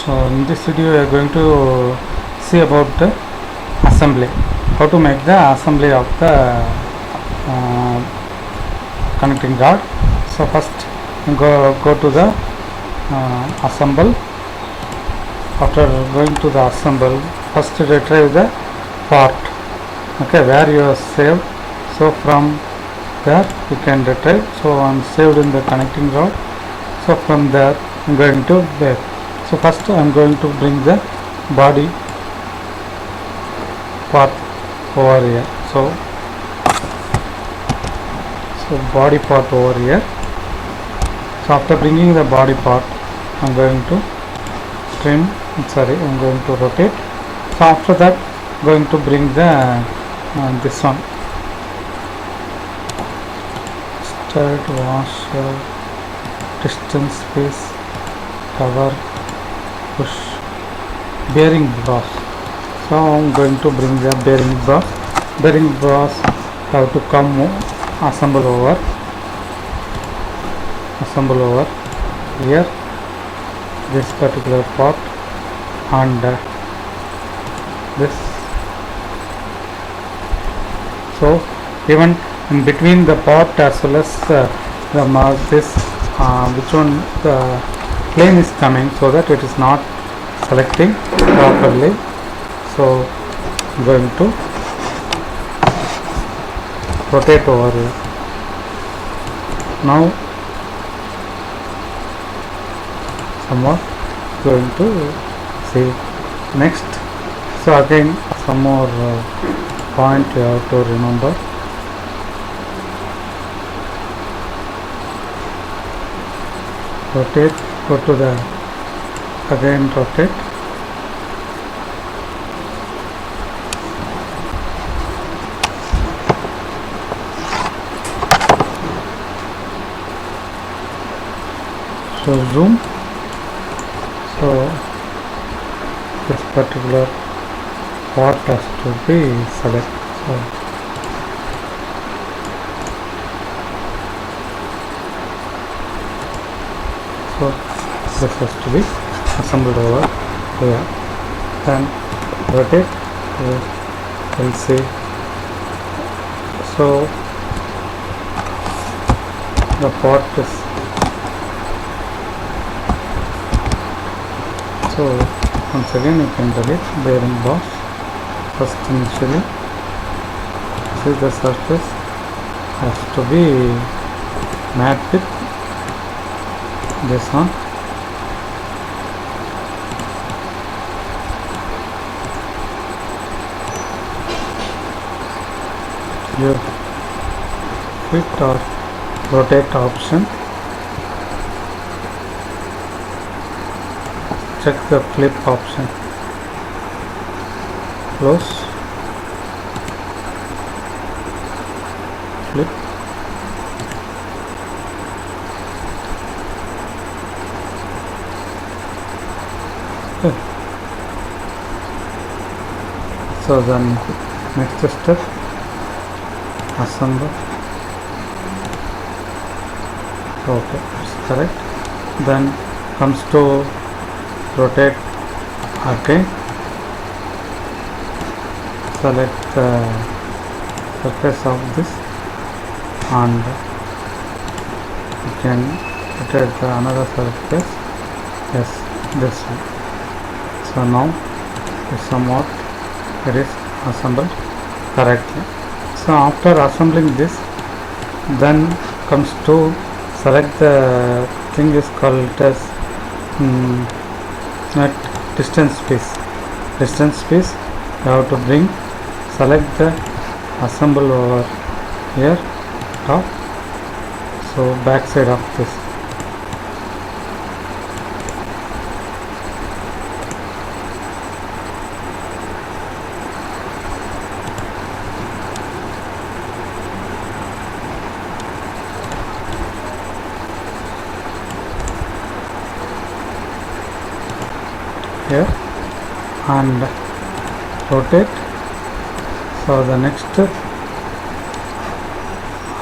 So in this video we are going to see about the assembly, how to make the assembly of the connecting rod. So first go to the assemble. After going to the assemble, first retrieve the part, okay, where you have saved. So from there you can retrieve. So I am saved in the connecting rod. So from there I am going to there. So first I am going to bring the body part over here. So body part over here. So after bringing the body part, I am going to trim. Sorry, I am going to rotate. So after that, going to bring the this one. Start washer, distance space, cover, push, bearing brass. So I am going to bring the bearing brass. Bearing brass have to come assemble over here, this particular part and this. So even in between the part as well as the mark, this which one the plane is coming, so that it is not selecting properly. So I'm going to rotate over here. Now somewhat going to see next. So again some more point you have to remember. Rotate, go to the again rotate. So zoom. So this particular part has to be selected. So this has to be assembled over here. Then rotate. We'll see. So the part is. So once again you can delete bearing brass. First initially, see the surface has to be matte with this one. Your fit or rotate option. Check the flip option. Close. Flip. Okay. So then next step, assemble. Okay, it's correct. Then comes to rotate again. Select the surface of this and you can rotate the another surface. Yes, this one. So now somewhat it is assembled correctly. So after assembling this, then comes to select the thing is called as distance space. You have to bring, select the assemble over here top. So back side of this. Here and rotate. So the next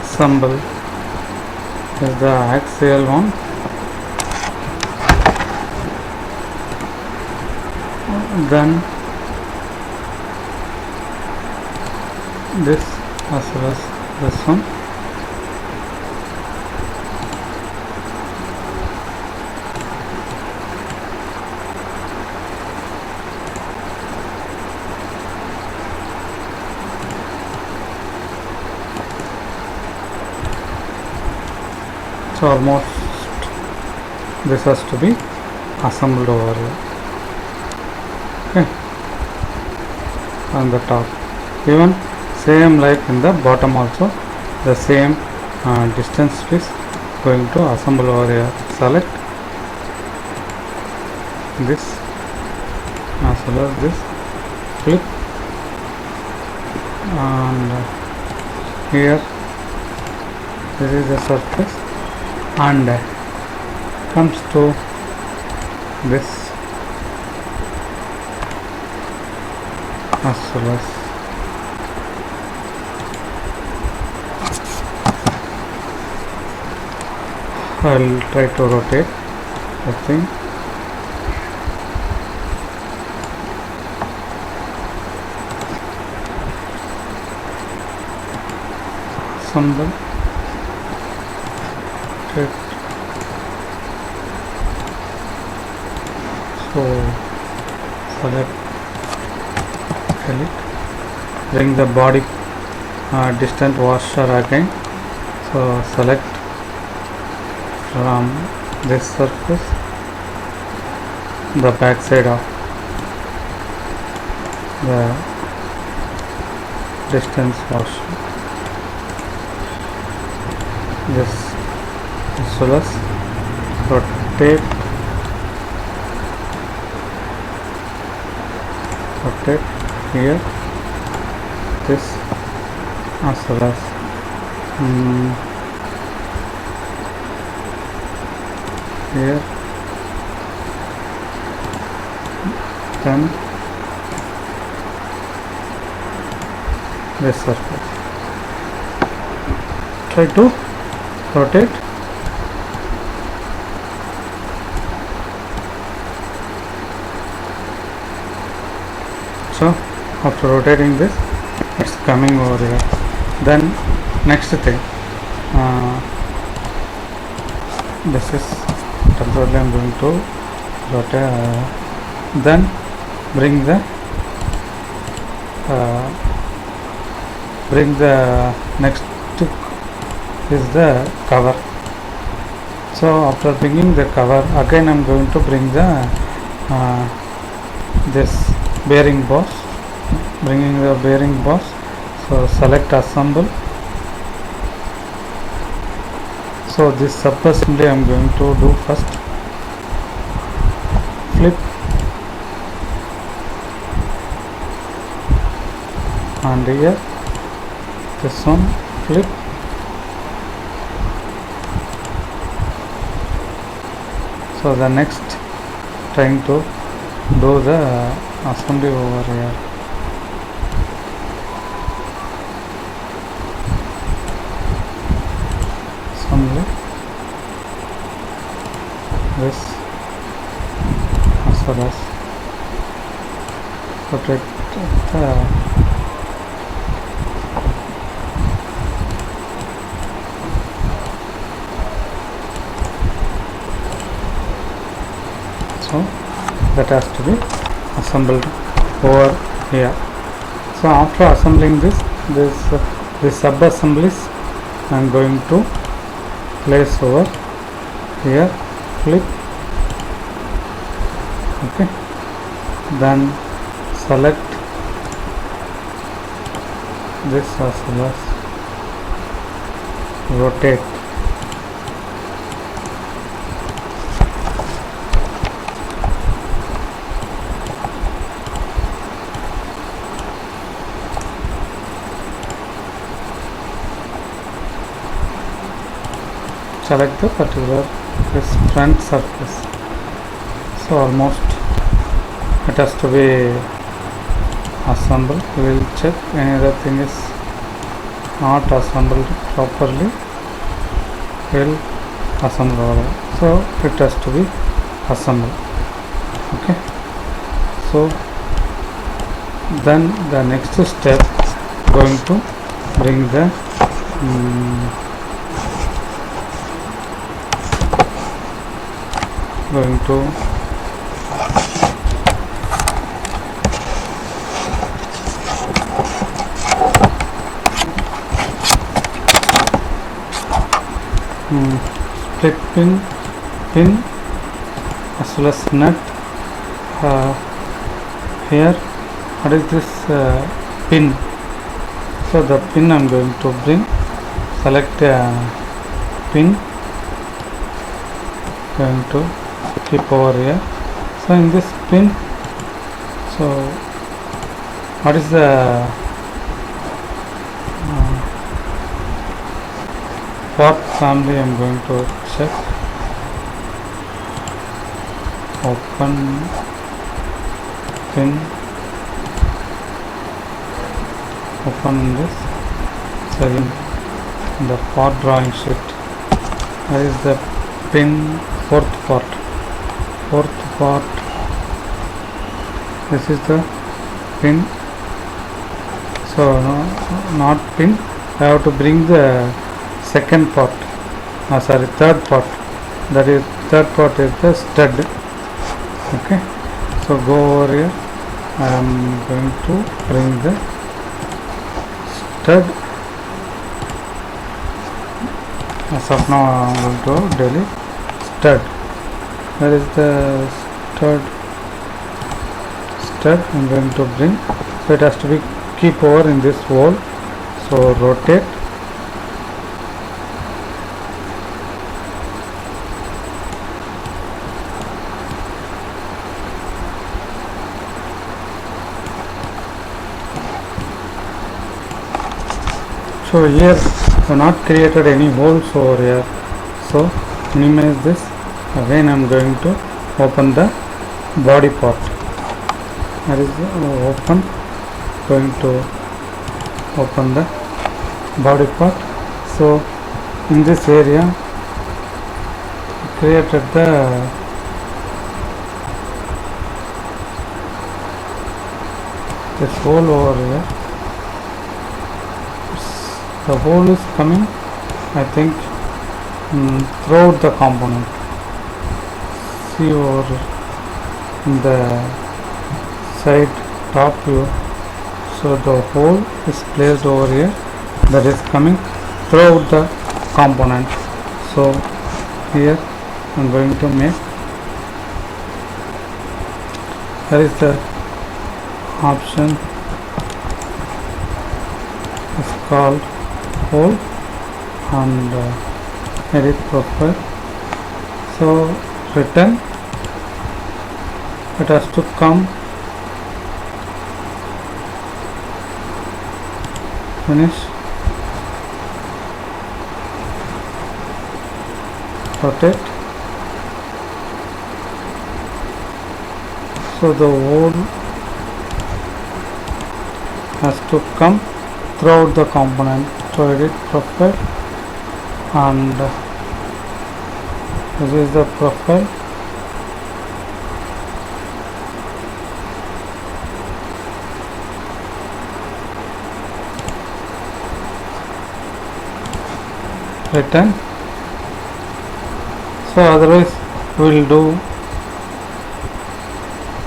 assemble is the axial one. then this as well as this one. So almost this has to be assembled over here. Okay, on the top, even same like in the bottom also, the same distance is going to assemble over here. Select this as well as this, flip, and here this is the surface, and comes to this as well as I'll try to rotate the thing. Assemble, rotate. So select it, bring the body distant washer again. So select from this surface the back side of the distance washer, this as well as rotate here, this as well as here, then this surface. Try to rotate. So after rotating this, it's coming over here. Then next thing, this is temporarily I'm going to rotate. Then bring the next is the cover. So after bringing the cover, again I'm going to bring the this bearing boss, bringing the bearing boss. So select assemble. So this sub-assembly I am going to do first. Flip and here this one, flip, so the next trying to do the assembly over here. Assembly this as well as rotate the so that has to be assembled over here. So after assembling this sub assemblies I am going to place over here, flip, okay, then select this as well as rotate. Select the particular this front surface. So almost it has to be assembled. We will check any other thing is not assembled properly. We will assemble all. So it has to be assembled. Okay. So then the next step going to bring the going to split pin as well as nut. Here what is this pin? So the pin I'm going to bring, select pin, going to keep over here. So in this pin, so what is the part family I'm going to check. Open pin, open this, selling the part drawing sheet. Where is the pin? Fourth part. This is the pin. So no, not pin. I have to bring the second part. Third part. That is third part is the stud. Okay. So go over here. I am going to bring the stud. As of now I am going to delete stud. Where is the stud? I am going to bring. So it has to be keep over in this hole. So rotate. So here I have not created any holes over here. So minimize this. Again I am going to open the body part. That is open. Going to open the body part. So in this area created this hole over here. The hole is coming, I think, throughout the component. See over in the side top view. So the hole is placed over here, that is coming throughout the component. So here I am going to make, there is the option is called hole and edit profile. So return, it has to come, finish, rotate. So the hole has to come throughout the component. So edit profile and this is the profile. Return. So otherwise we will do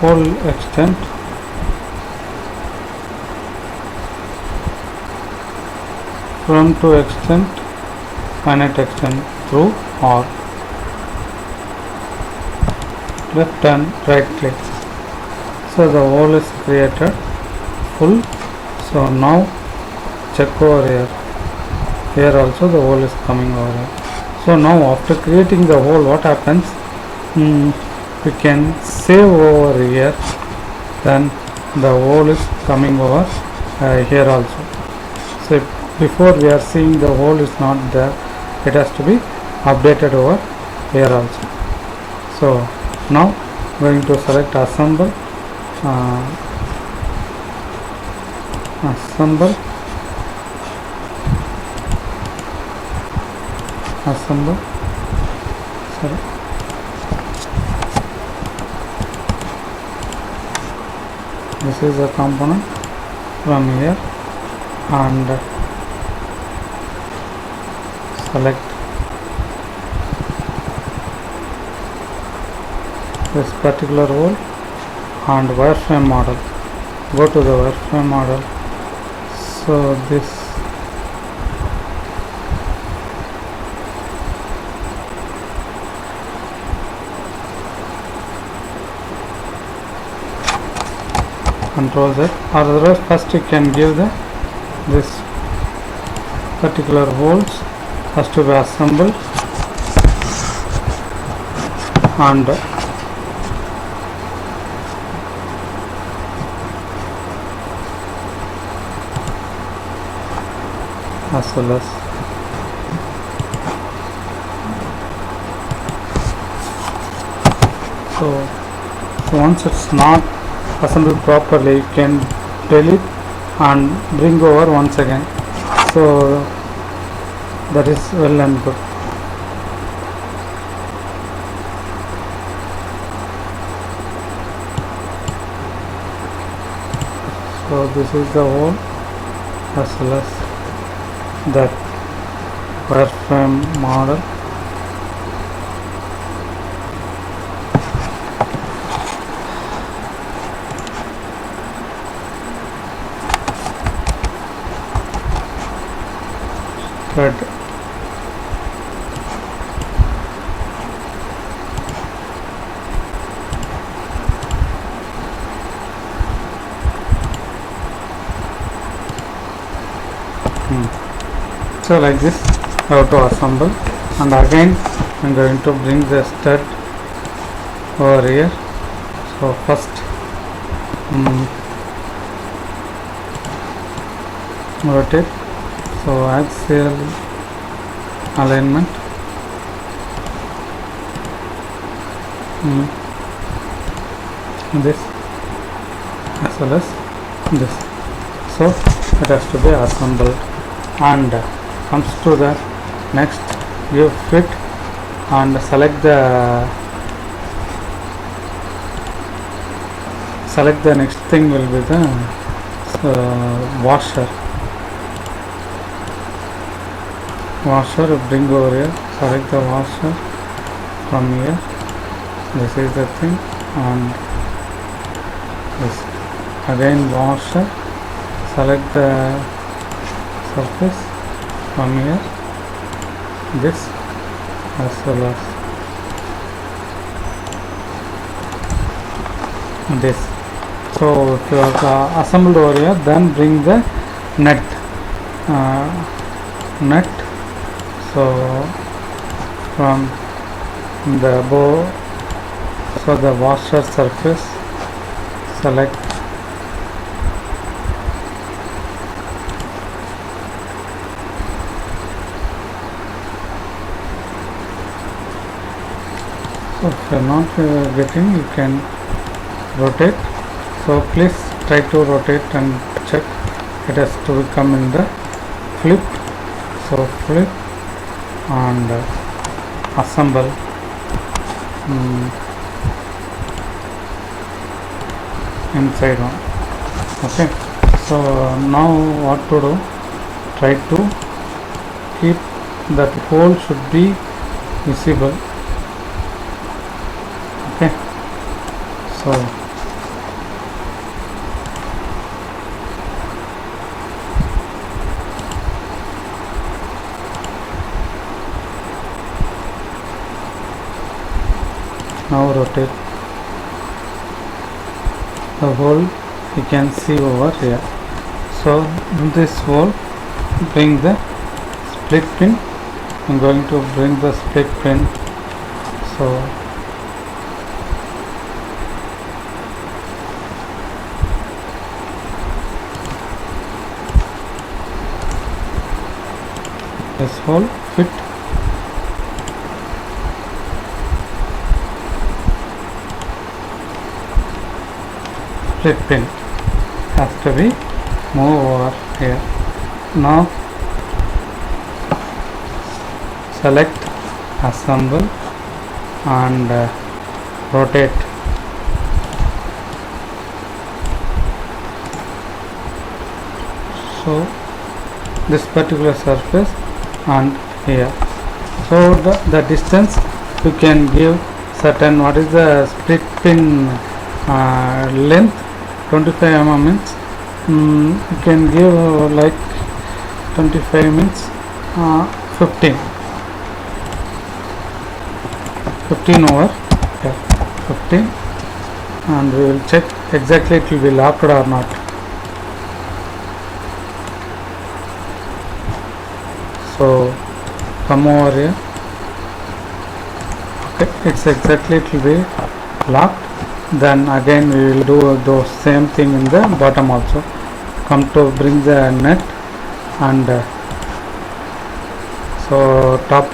hole extent. From to extent, finite extent through or left and right click. So the hole is created full. So now check over here. Here also the hole is coming over here. So now after creating the hole, what happens? We can save over here. Then the hole is coming over here also. So before we are seeing the hole is not there, it has to be updated over here also. So now going to select assemble, This is a component from here, and select this particular hole and wireframe model. Go to the wireframe model. So this Control Z, or otherwise first you can give the this particular holes has to be assembled and as well as so once it's not assembled properly, you can delete and bring over once again. So that is well and good. So this is the hole as well as that wireframe model. Thread. So like this I have to assemble, and again I am going to bring the stud over here. So first rotate, so axial alignment, this as well as this, so it has to be assembled. And comes to the next, give fit and select the next thing will be the washer. Bring over here, select the washer from here, this is the thing, and this again washer, select the surface from here, this as well as this. So if you have assembled over here, then bring the net. So from the bow, so the washer surface, select so if you are not getting, you can rotate. So please try to rotate and check it has to come in the flip. So flip and assemble. Inside one. Okay, so now what to do, try to keep that hole should be visible. Okay, so now rotate the hole, you can see over here. So in this hole, bring the split pin. I'm going to bring the split pin. So this hole fit. Split pin has to be moved over here. Now select, assemble and rotate. so this particular surface and here. So the distance you can give certain, what is the split pin length, 25 mm means you can give like 25 means 15 over here, 15, and we will check exactly it will be locked or not. So come over here, okay, it's exactly, it will be locked. Then again we will do the same thing in the bottom also. Come to bring the net and so top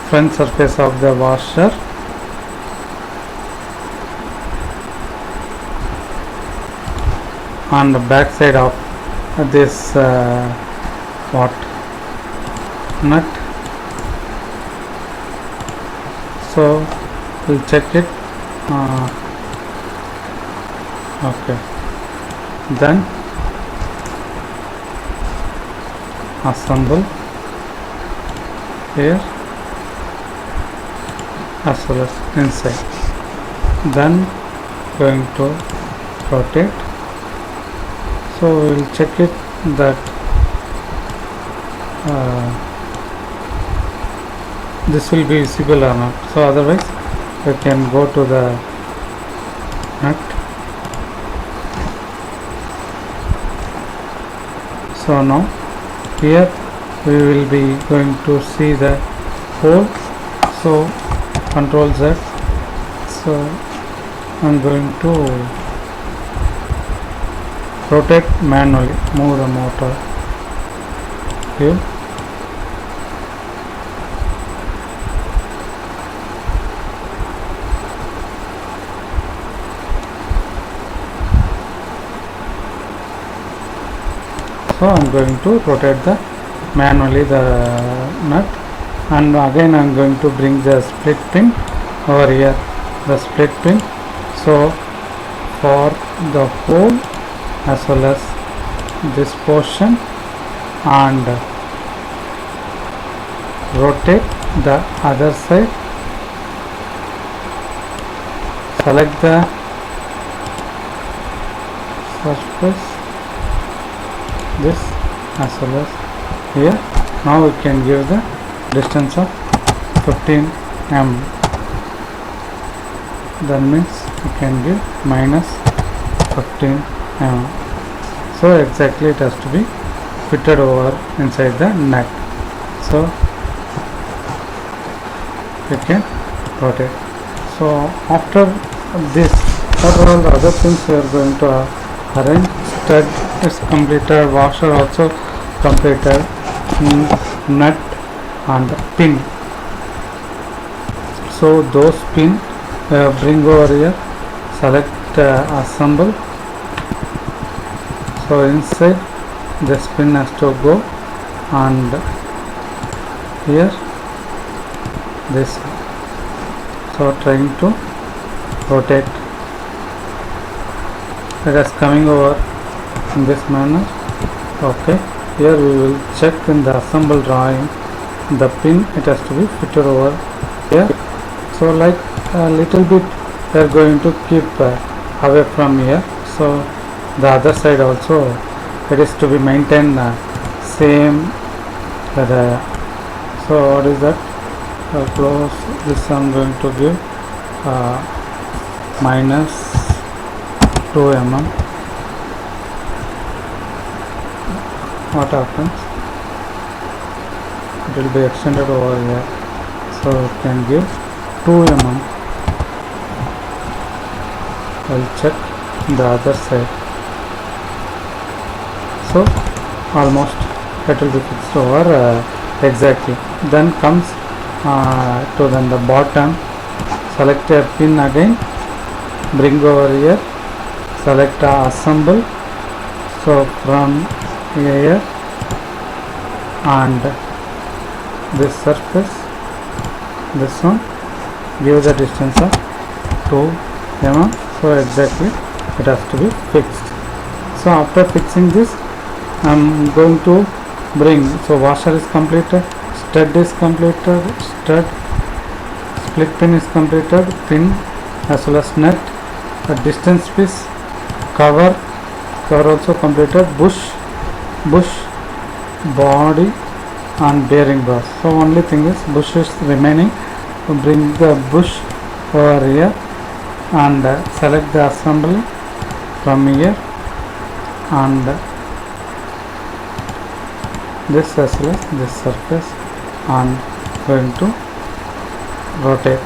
front surface of the washer, on the back side of this what nut. So we'll check it. Okay, then assemble here as well as inside. Then going to rotate. So we will check it that this will be visible or not. So otherwise we can go to the nut. So now here we will be going to see the hole. So Control Z. So I'm going to rotate manually, move the motor here. So I'm going to rotate the manually the nut, and again I'm going to bring the split pin over here, the split pin. So for the hole as well as this portion, and rotate the other side, select the surface, this as well as here. Now we can give the distance of 15 mm. That means we can give minus 15 mm. So exactly it has to be fitted over inside the nut. So we can rotate. So after this, what are all the other things we are going to arrange? Stud is completed, washer also completed, nut and pin. So those pin bring over here, select assemble. So inside this pin has to go, and here this. So trying to rotate, it is coming over in this manner. Okay, here we will check in the assemble drawing, the pin it has to be fitted over here. So like a little bit we are going to keep away from here. So the other side also it is to be maintained same. So what is that? Close this. I'm going to give minus 2 mm. What happens? It will be extended over here. So we can give 2 mm. I'll check the other side. So almost it will be fixed over exactly. Then comes to then the bottom, select a pin again, bring over here, select assemble. So from here and this surface, this one, give the distance of 2 mm. So exactly it has to be fixed. So after fixing this, I'm going to bring. So washer is completed, stud is completed, stud, split pin is completed, pin as well as nut, a distance piece, cover also completed, bush, body and bearing bars. So only thing is bush is remaining. To bring the bush over here and select the assembly from here, and this as well as this surface, and going to rotate.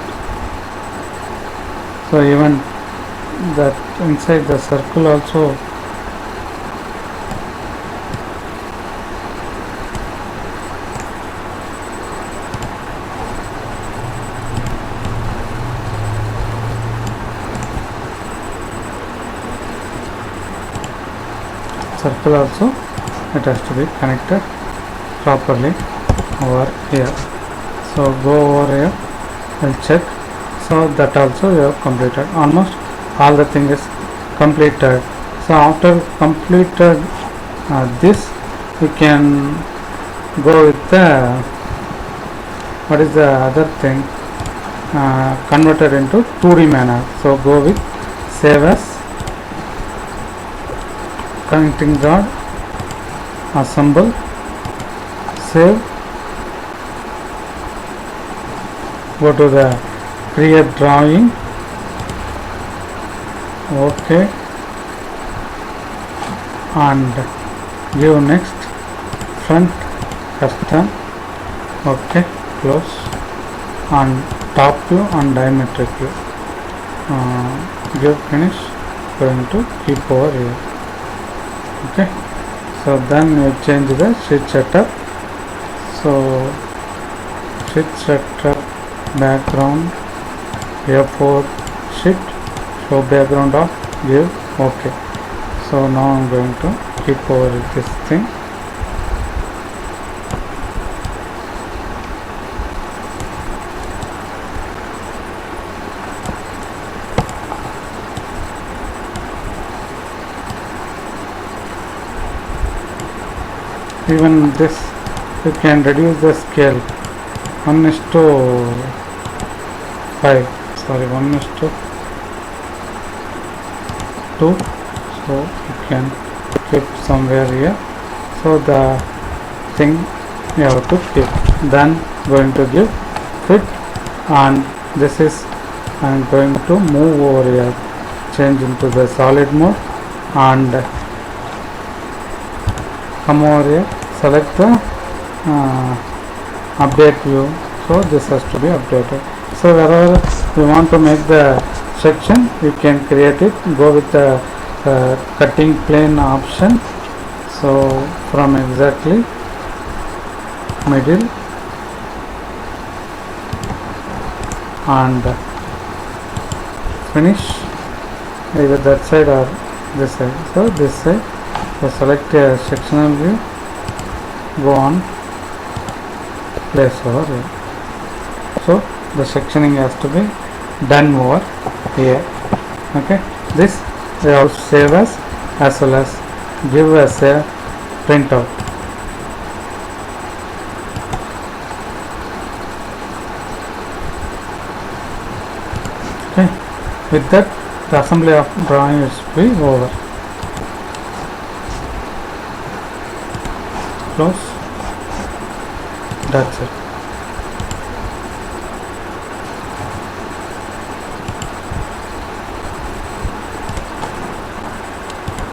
So even that inside the circle also it has to be connected properly over here. So go over here and check. So that also you have completed. Almost all the thing is completed. So after completed this, you can go with the what is the other thing, converted into 2D manner. So go with save as, connecting rod, assemble, save, go to the create drawing, OK, and give next, front, custom, OK, close, and top view and diametric view, give finish, going to keep over here. Okay, so then you change the sheet setup. So sheet setup, background, A4 sheet, show background off, give OK. So now I'm going to keep over this thing. Even this you can reduce the scale 1:5, sorry 1:2, so you can keep somewhere here. So the thing you have to keep. Then going to give fit, and this is I'm going to move over here, change into the solid mode, and come over here, select the update view. So this has to be updated. So wherever you want to make the section, you can create it. Go with the cutting plane option. So from exactly middle and finish either that side or this side. So this side. So select a sectional view, go on, place over here. So the sectioning has to be done over here. Okay, this we also save as well as give as a printout. Okay, with that the assembly of drawing is be over. Close. That's it.